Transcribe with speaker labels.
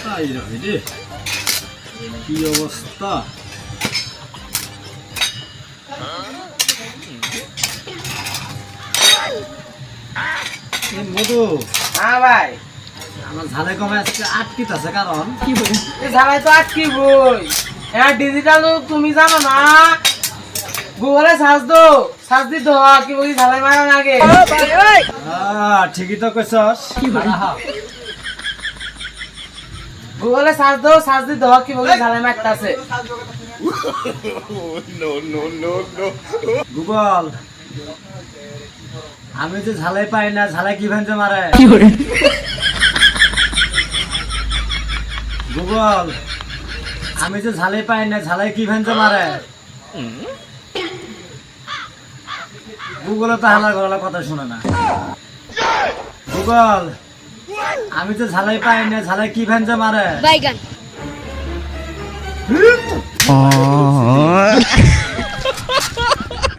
Speaker 1: তাই রে, কি অবস্থা! মধু,
Speaker 2: হ্যাঁ ভাই,
Speaker 1: আমার ঝালে কমে আজকে আটকিতেছে, কারণ
Speaker 2: ঝালাই তো আটকি বই ডিজিটাল তুমি জানো না, গুগলে সার্চ দিতে হয় কি বলি ঝালাই মারার আগে।
Speaker 1: ঠিকই তো কইছস।
Speaker 2: গুগলে সার্চ দিতে হয় কি বলি ঝালাই মারতাছে।
Speaker 1: গুগল, আমি যে ঝালাই পাই না, ঝালাই কি ভেঞ্জে মারে? গুগল, আমি যে ঝালাই পাই না, ঝালাই কি ভেঞ্জে মারে? গুগলে তো হালা গলা কথা শুনে না। গুগল, আমি যে ঝালাই পাই না, ঝালাই কি ভেঞ্জে মারে?